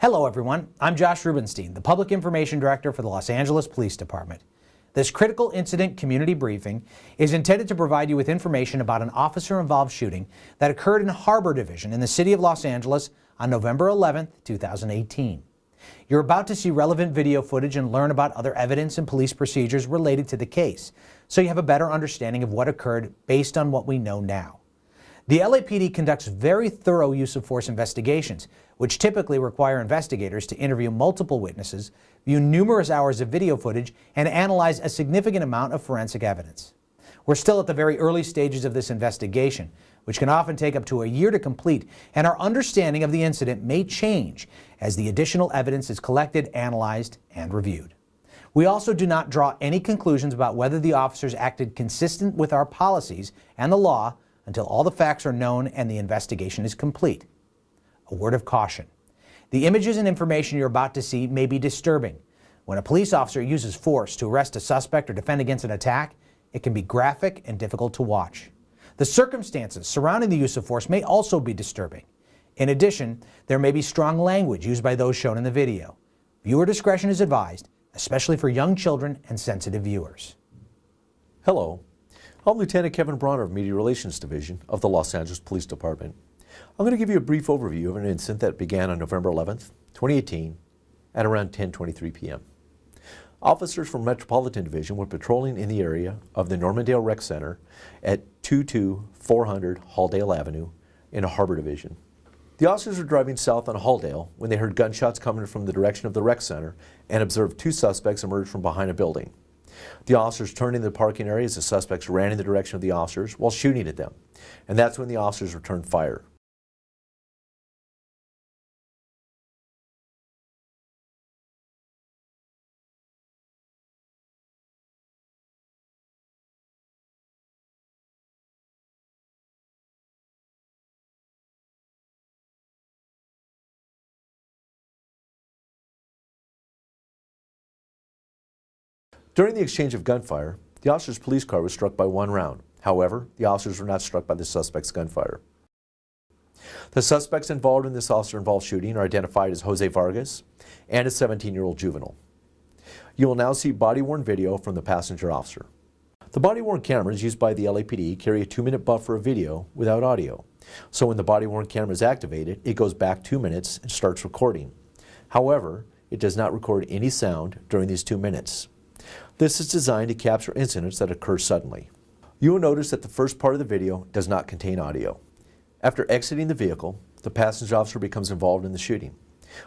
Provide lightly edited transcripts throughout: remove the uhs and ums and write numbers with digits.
Hello everyone, I'm Josh Rubenstein, the Public Information Director for the Los Angeles Police Department. This critical incident community briefing is intended to provide you with information about an officer-involved shooting that occurred in Harbor Division in the city of Los Angeles on November 11, 2018. You're about to see relevant video footage and learn about other evidence and police procedures related to the case, so you have a better understanding of what occurred based on what we know now. The LAPD conducts very thorough use of force investigations, which typically require investigators to interview multiple witnesses, view numerous hours of video footage, and analyze a significant amount of forensic evidence. We're still at the very early stages of this investigation, which can often take up to a year to complete, and our understanding of the incident may change as the additional evidence is collected, analyzed, and reviewed. We also do not draw any conclusions about whether the officers acted consistent with our policies and the law until all the facts are known and the investigation is complete. A word of caution. The images and information you're about to see may be disturbing. When a police officer uses force to arrest a suspect or defend against an attack, it can be graphic and difficult to watch. The circumstances surrounding the use of force may also be disturbing. In addition, there may be strong language used by those shown in the video. Viewer discretion is advised, especially for young children and sensitive viewers. Hello, I'm Lieutenant Kevin Bronner of Media Relations Division of the Los Angeles Police Department. I'm going to give you a brief overview of an incident that began on November 11th, 2018 at around 10:23 p.m. Officers from Metropolitan Division were patrolling in the area of the Normandale Rec Center at 22400 Halldale Avenue in Harbor Division. The officers were driving south on Halldale when they heard gunshots coming from the direction of the rec center and observed two suspects emerge from behind a building. The officers turned into the parking area as the suspects ran in the direction of the officers while shooting at them, and that's when the officers returned fire. During the exchange of gunfire, the officer's police car was struck by one round. However, the officers were not struck by the suspect's gunfire. The suspects involved in this officer-involved shooting are identified as Jose Vargas and a 17-year-old juvenile. You will now see body-worn video from the passenger officer. The body-worn cameras used by the LAPD carry a 2-minute buffer of video without audio. So when the body-worn camera is activated, it goes back 2 minutes and starts recording. However, it does not record any sound during these 2 minutes. This is designed to capture incidents that occur suddenly. You will notice that the first part of the video does not contain audio. After exiting the vehicle, the passenger officer becomes involved in the shooting.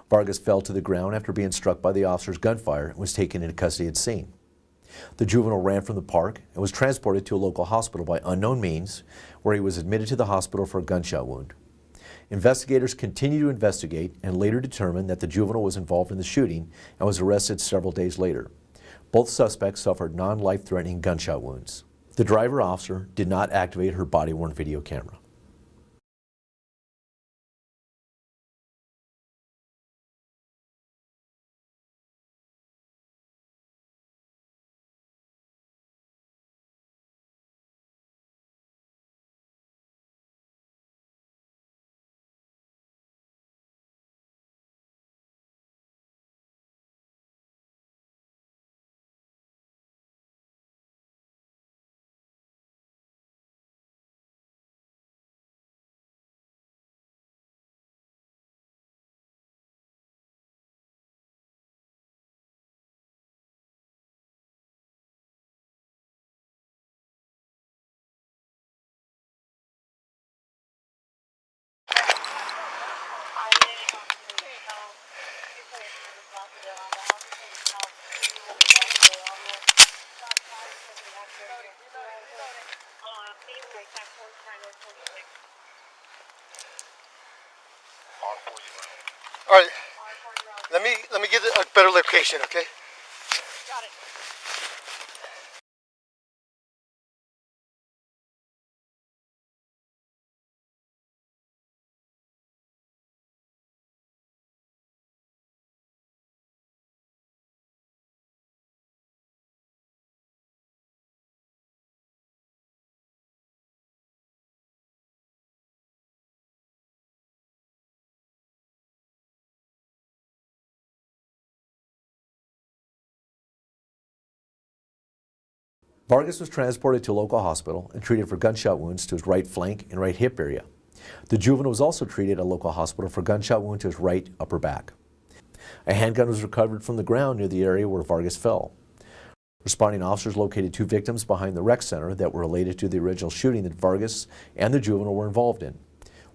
Vargas fell to the ground after being struck by the officer's gunfire and was taken into custody at scene. The juvenile ran from the park and was transported to a local hospital by unknown means, where he was admitted to the hospital for a gunshot wound. Investigators continue to investigate and later determined that the juvenile was involved in the shooting and was arrested several days later. Both suspects suffered non-life-threatening gunshot wounds. The driver officer did not activate her body-worn video camera. All right, let me get a better location, okay? Got it. Vargas was transported to a local hospital and treated for gunshot wounds to his right flank and right hip area. The juvenile was also treated at a local hospital for gunshot wound to his right upper back. A handgun was recovered from the ground near the area where Vargas fell. Responding officers located 2 victims behind the rec center that were related to the original shooting that Vargas and the juvenile were involved in.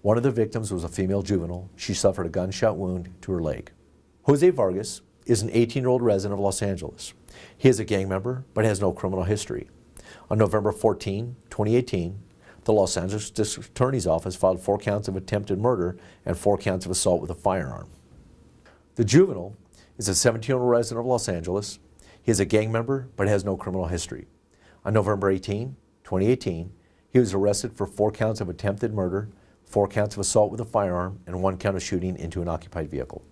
One of the victims was a female juvenile. She suffered a gunshot wound to her leg. Jose Vargas is an 18-year-old resident of Los Angeles. He is a gang member but has no criminal history. On November 14, 2018, the Los Angeles District Attorney's Office filed 4 counts of attempted murder and 4 counts of assault with a firearm. The juvenile is a 17-year-old resident of Los Angeles. He is a gang member but has no criminal history. On November 18, 2018, he was arrested for 4 counts of attempted murder, 4 counts of assault with a firearm, and 1 count of shooting into an occupied vehicle.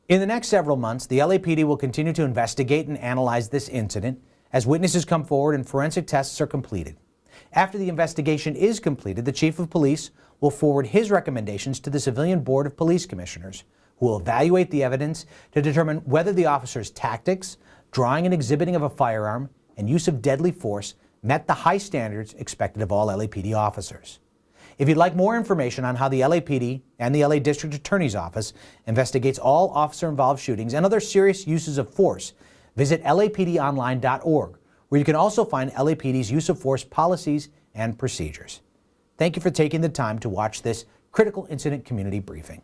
In the next several months, the LAPD will continue to investigate and analyze this incident as witnesses come forward and forensic tests are completed. After the investigation is completed, the Chief of Police will forward his recommendations to the Civilian Board of Police Commissioners, who will evaluate the evidence to determine whether the officer's tactics, drawing and exhibiting of a firearm, and use of deadly force met the high standards expected of all LAPD officers. If you'd like more information on how the LAPD and the LA District Attorney's Office investigates all officer-involved shootings and other serious uses of force, visit lapdonline.org, where you can also find LAPD's use of force policies and procedures. Thank you for taking the time to watch this critical incident community briefing.